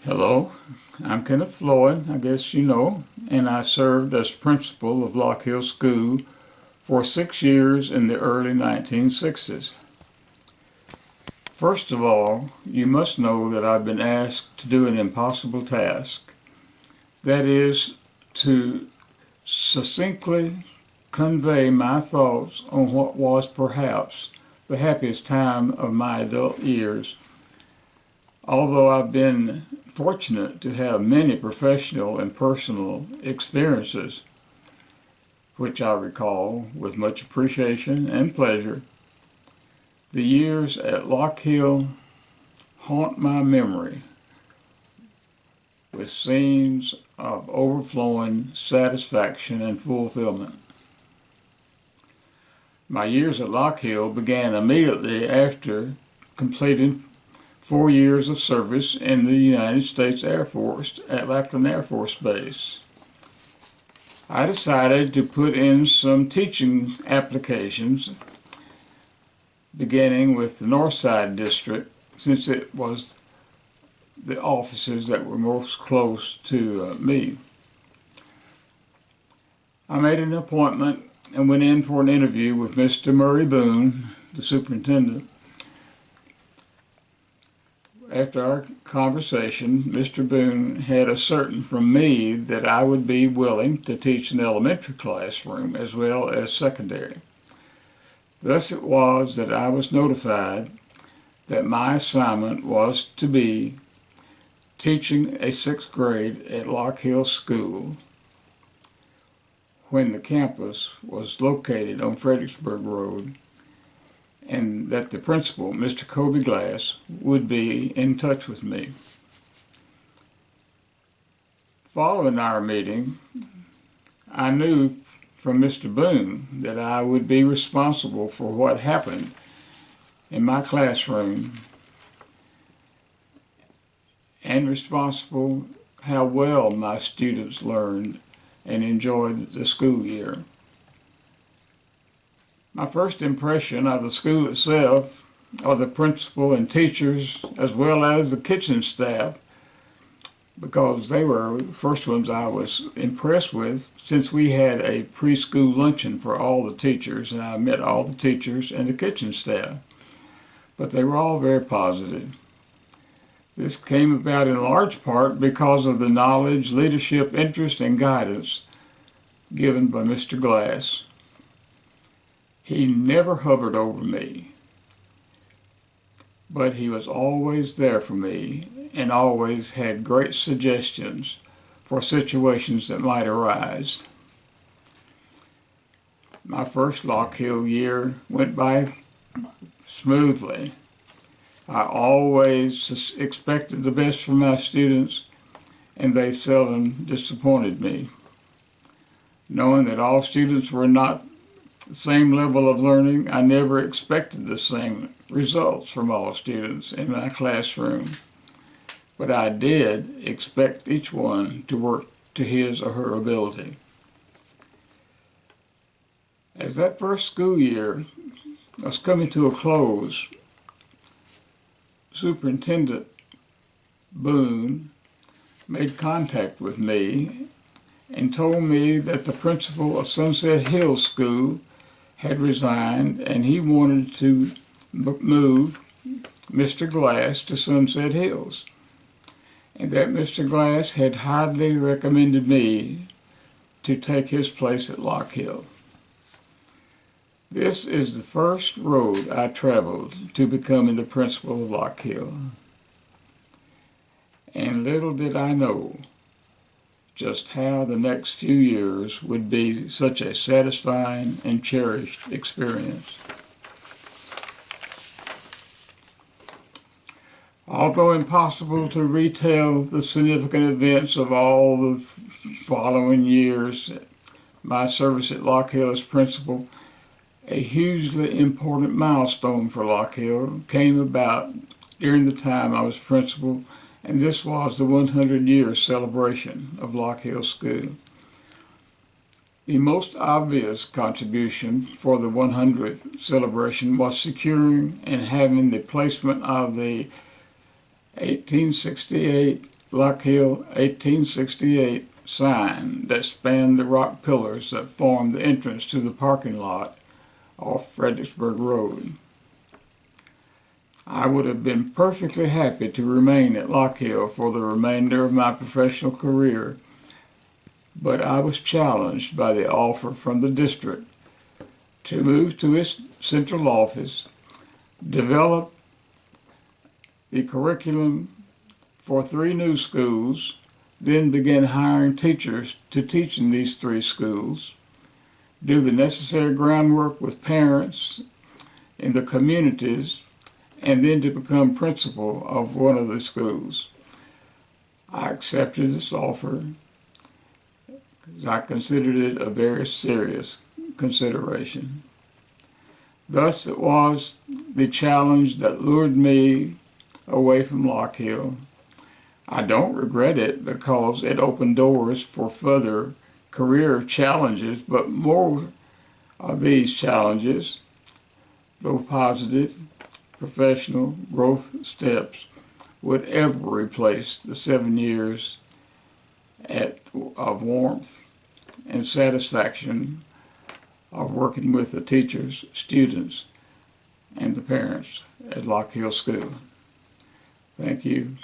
Hello, I'm Kenneth Floyd, I guess you know, and I served as principal of Lockhill School for 6 years in the early 1960s. First of all, you must know that I've been asked to do an impossible task. That is, to succinctly convey my thoughts on what was perhaps the happiest time of my adult years. Although I've been fortunate to have many professional and personal experiences, which I recall with much appreciation and pleasure, the years at Lockhill haunt my memory with scenes of overflowing satisfaction and fulfillment. My years at Lockhill began immediately after completing 4 years of service in the United States Air Force at Lockhill Air Force Base. I decided to put in some teaching applications, beginning with the Northside District, since it was the offices that were most close to me. I made an appointment and went in for an interview with Mr. Murray Boone, the superintendent. After our conversation, Mr. Boone had ascertained from me that I would be willing to teach an elementary classroom as well as secondary. Thus it was that I was notified that my assignment was to be teaching a 6th grade at Lockhill School when the campus was located on Fredericksburg Road, and that the principal, Mr. Kobe Glass, would be in touch with me. Following our meeting, I knew from Mr. Boone that I would be responsible for what happened in my classroom and responsible how well my students learned and enjoyed the school year. My first impression of the school itself, of the principal and teachers, as well as the kitchen staff, because they were the first ones I was impressed with, since we had a preschool luncheon for all the teachers, and I met all the teachers and the kitchen staff. But they were all very positive. This came about in large part because of the knowledge, leadership, interest, and guidance given by Mr. Glass. He never hovered over me, but he was always there for me and always had great suggestions for situations that might arise. My first Lockhill year went by smoothly. I always expected the best from my students, and they seldom disappointed me. Knowing that all students were not the same level of learning, I never expected the same results from all students in my classroom, but I did expect each one to work to his or her ability. As that first school year was coming to a close, Superintendent Boone made contact with me and told me that the principal of Sunset Hill School had resigned and he wanted to move Mr. Glass to Sunset Hills, and that Mr. Glass had highly recommended me to take his place at Lockhill. This is the first road I traveled to becoming the principal of Lockhill, and little did I know just how the next few years would be such a satisfying and cherished experience. Although impossible to retell the significant events of all the following years, my service at Lockhill as principal, a hugely important milestone for Lockhill came about during the time I was principal, and this was the 100-year celebration of Lockhill School. The most obvious contribution for the 100th celebration was securing and having the placement of the 1868 Lockhill 1868 sign that spanned the rock pillars that formed the entrance to the parking lot off Fredericksburg Road. I would have been perfectly happy to remain at Lockhill for the remainder of my professional career, but I was challenged by the offer from the district to move to its central office, develop the curriculum for 3 new schools, then begin hiring teachers to teach in these 3 schools, do the necessary groundwork with parents in the communities, and then to become principal of one of the schools. I accepted this offer because I considered it a very serious consideration. Thus it was the challenge that lured me away from Lockhill. I don't regret it because it opened doors for further career challenges, but more of these challenges, though positive, professional growth steps, would ever replace the 7 years of warmth and satisfaction of working with the teachers, students, and the parents at Lockhill School. Thank you.